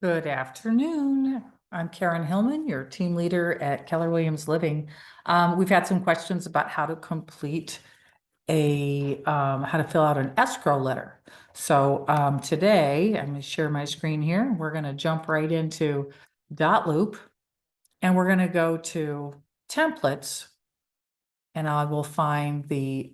Good afternoon. I'm Karen Hillman, your team leader at Keller Williams Living. We've had some questions about how to complete how to fill out an escrow letter. So today, I'm going to share my screen here. We're going to jump right into Dotloop, and we're going to go to templates, and I will find the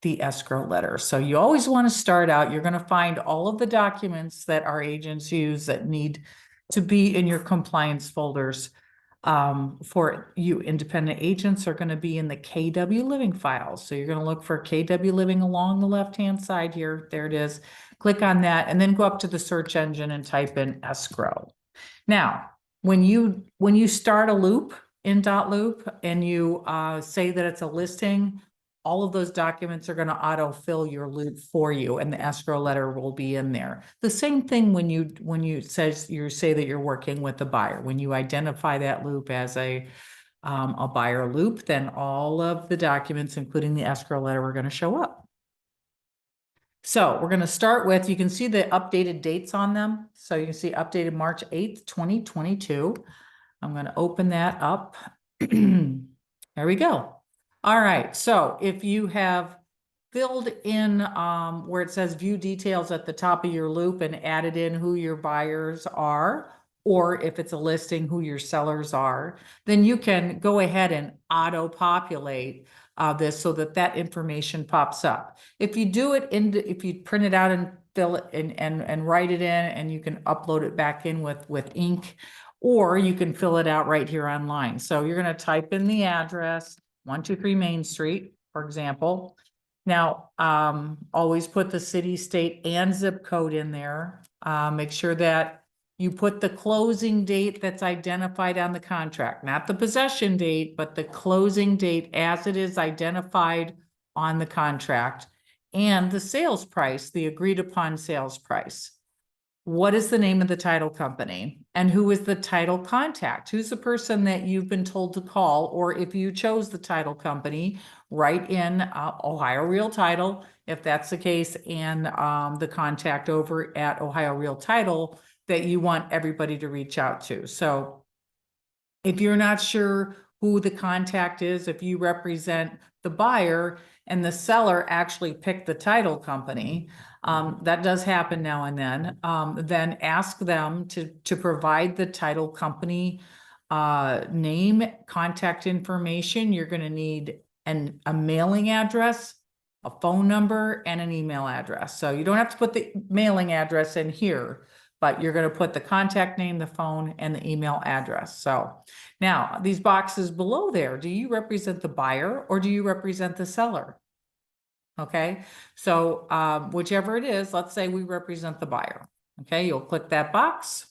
escrow letter. So you always want to start out, you're going to find all of the documents that our agents use that need to be in your compliance folders. For you independent agents are going to be in the KW Living files. So you're going to look for KW Living along the left-hand side here. There it is. Click on that and then go up to the search engine and type in escrow. Now, when you start a loop in Dotloop and you say that it's a listing, all of those documents are going to autofill your loop for you, and the escrow letter will be in there. The same thing when you say that you're working with a buyer. When you identify that loop as a buyer loop, then all of the documents, including the escrow letter, are going to show up. So we're going to start with, you can see the updated dates on them. So you can see updated March 8th, 2022. I'm going to open that up. There we go. All right. So if you have filled in where it says view details at the top of your loop and added in who your buyers are, or if it's a listing, who your sellers are, then you can go ahead and auto-populate this so that information pops up. If you do it if you print it out and fill it in and write it in, and you can upload it back in with ink, or you can fill it out right here online. So you're going to type in the address, 123 Main Street, for example. Now, always put the city, state, and zip code in there. Make sure that you put the closing date that's identified on the contract, not the possession date, but the closing date as it is identified on the contract, and the sales price, the agreed upon sales price. What is the name of the title company, and who is the title contact? Who's the person that you've been told to call? Or if you chose the title company, write in Ohio Real Title, if that's the case, and the contact over at Ohio Real Title that you want everybody to reach out to. So if you're not sure who the contact is, if you represent the buyer and the seller actually picked the title company, that does happen now and then ask them to provide the title company name, contact information. You're going to need a mailing address, a phone number, and an email address. So you don't have to put the mailing address in here, but you're going to put the contact name, the phone, and the email address. So now these boxes below there, do you represent the buyer or do you represent the seller? Okay, so whichever it is, let's say we represent the buyer. Okay, you'll click that box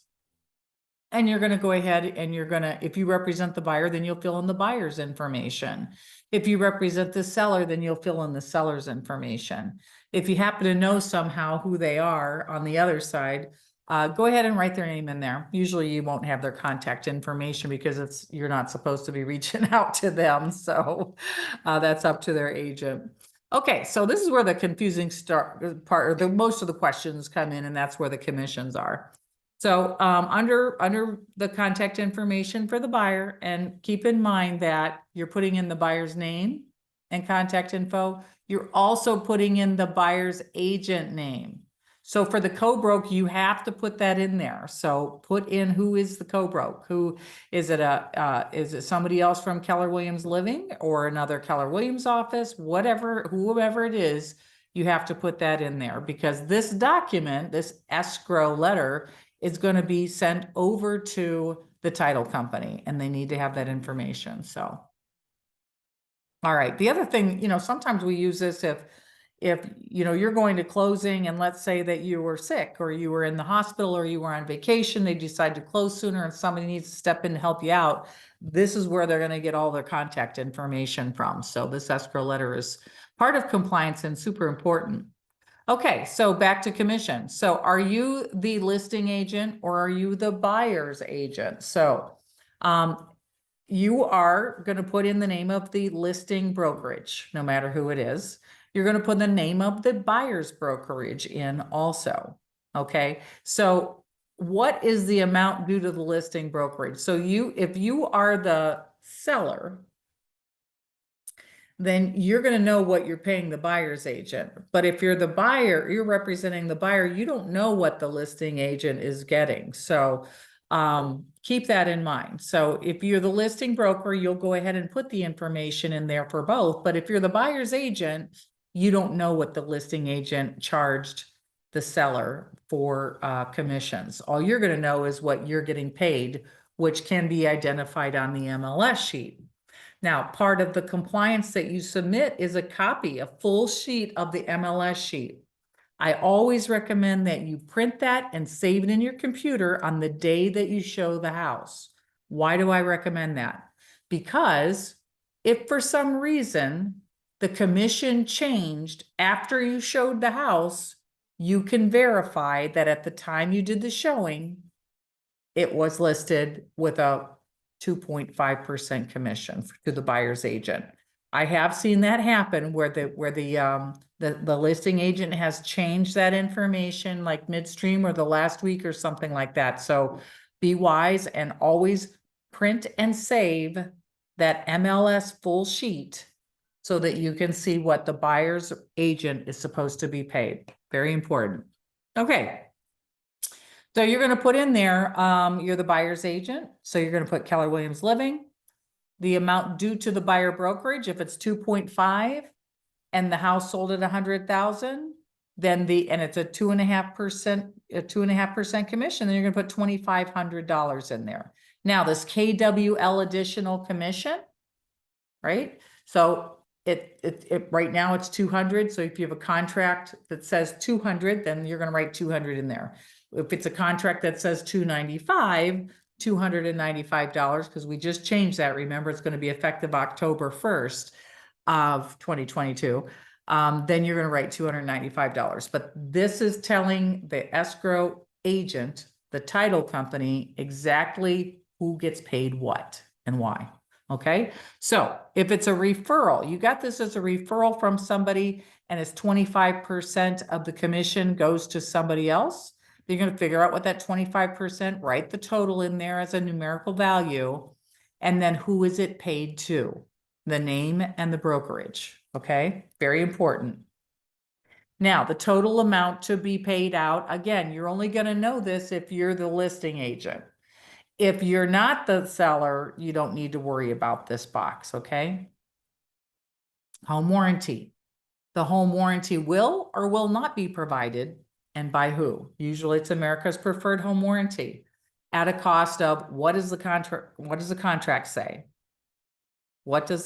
and you're going to go ahead and if you represent the buyer, then you'll fill in the buyer's information. If you represent the seller, then you'll fill in the seller's information. If you happen to know somehow who they are on the other side, go ahead and write their name in there. Usually you won't have their contact information because you're not supposed to be reaching out to them. So that's up to their agent. Okay, so this is where the confusing part, or most of the questions come in, and that's where the commissions are. So under the contact information for the buyer, and keep in mind that you're putting in the buyer's name and contact info. You're also putting in the buyer's agent name. So for the co-broke, you have to put that in there. So put in who is the co-broke. Who is it? Is it somebody else from Keller Williams Living or another Keller Williams office? Whoever it is, you have to put that in there, because this document, this escrow letter, is going to be sent over to the title company, and they need to have that information. So, all right. The other thing, sometimes we use this if you're going to closing, and let's say that you were sick or you were in the hospital or you were on vacation, they decide to close sooner and somebody needs to step in to help you out. This is where they're going to get all their contact information from. So this escrow letter is part of compliance and super important. Okay, so back to commission. So are you the listing agent or are you the buyer's agent? So you are going to put in the name of the listing brokerage, no matter who it is. You're going to put the name of the buyer's brokerage in also. Okay, so what is the amount due to the listing brokerage? So if you are the seller, then you're going to know what you're paying the buyer's agent. But if you're the buyer, you're representing the buyer, you don't know what the listing agent is getting. So keep that in mind. So if you're the listing broker, you'll go ahead and put the information in there for both. But if you're the buyer's agent, you don't know what the listing agent charged the seller for commissions. All you're going to know is what you're getting paid, which can be identified on the MLS sheet. Now, part of the compliance that you submit is a copy, a full sheet of the MLS sheet. I always recommend that you print that and save it in your computer on the day that you show the house. Why do I recommend that? Because if for some reason the commission changed after you showed the house, you can verify that at the time you did the showing, it was listed with a 2.5% commission to the buyer's agent. I have seen that happen where the listing agent has changed that information like midstream or the last week or something like that. So be wise and always print and save that MLS full sheet so that you can see what the buyer's agent is supposed to be paid. Very important. Okay. So you're going to put in there, you're the buyer's agent. So you're going to put Keller Williams Living, the amount due to the buyer brokerage. If it's 2.5 and the house sold at 100,000, then and it's a 2.5% commission, then you're going to put $2,500 in there. Now this KWL additional commission, right? So it right now it's 200. So if you have a contract that says 200, then you're going to write 200 in there. If it's a contract that says 295, $295, because we just changed that. Remember, it's going to be effective October 1st of 2022. Then you're going to write $295. But this is telling the escrow agent, the title company, exactly who gets paid what and why. Okay. So if it's a referral, you got this as a referral from somebody and it's 25% of the commission goes to somebody else, you're going to figure out what that 25%, write the total in there as a numerical value, and then who is it paid to? The name and the brokerage. Okay. Very important. Now, the total amount to be paid out, again, you're only going to know this if you're the listing agent. If you're not the seller, you don't need to worry about this box, okay? Home warranty. The home warranty will or will not be provided, and by who? Usually it's America's Preferred Home Warranty at a cost of what does the contract say?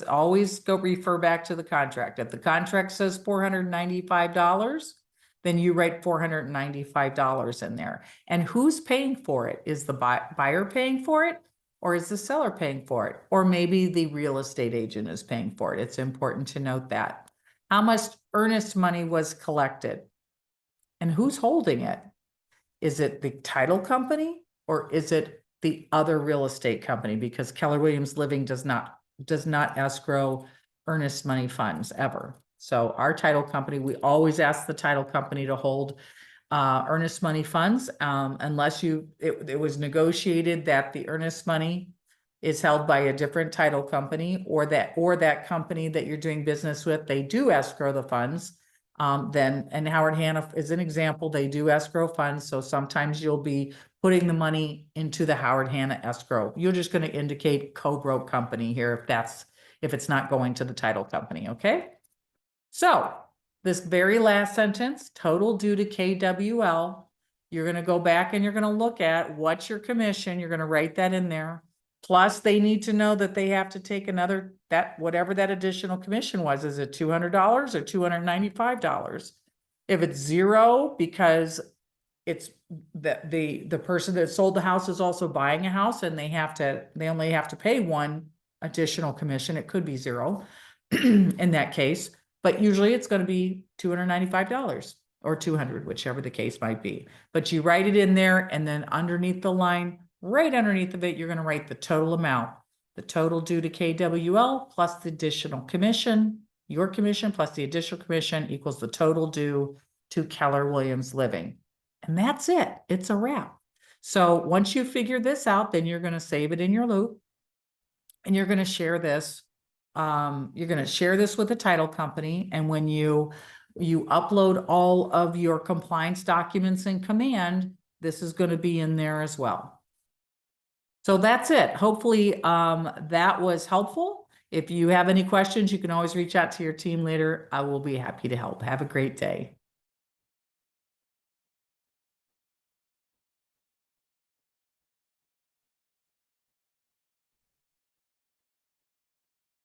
Always go refer back to the contract. If the contract says $495, then you write $495 in there. And who's paying for it? Is the buyer paying for it? Or is the seller paying for it? Or maybe the real estate agent is paying for it. It's important to note that. How much earnest money was collected? And who's holding it? Is it the title company or is it the other real estate company? Because Keller Williams Living does not escrow earnest money funds ever. So our title company, we always ask the title company to hold earnest money funds unless it was negotiated that the earnest money is held by a different title company or that company that you're doing business with, they do escrow the funds. And Howard Hanna is an example, they do escrow funds. So sometimes you'll be putting the money into the Howard Hanna escrow. You're just going to indicate co-broke company here if it's not going to the title company, okay? So this very last sentence, total due to KWL, you're going to go back and you're going to look at what's your commission. You're going to write that in there. Plus they need to know that they have to take whatever that additional commission was. Is it $200 or $295? If it's zero, because it's the person that sold the house is also buying a house and they only have to pay one additional commission. It could be zero in that case, but usually it's going to be $295 or $200, whichever the case might be. But you write it in there and then underneath the line, right underneath of it, you're going to write the total amount, the total due to KWL plus the additional commission, your commission plus the additional commission equals the total due to Keller Williams Living. And that's it. It's a wrap. So once you figure this out, then you're going to save it in your loop and you're going to share this. You're going to share this with the title company. And when you upload all of your compliance documents in Command, this is going to be in there as well. So that's it. Hopefully, that was helpful. If you have any questions, you can always reach out to your team leader. I will be happy to help. Have a great day.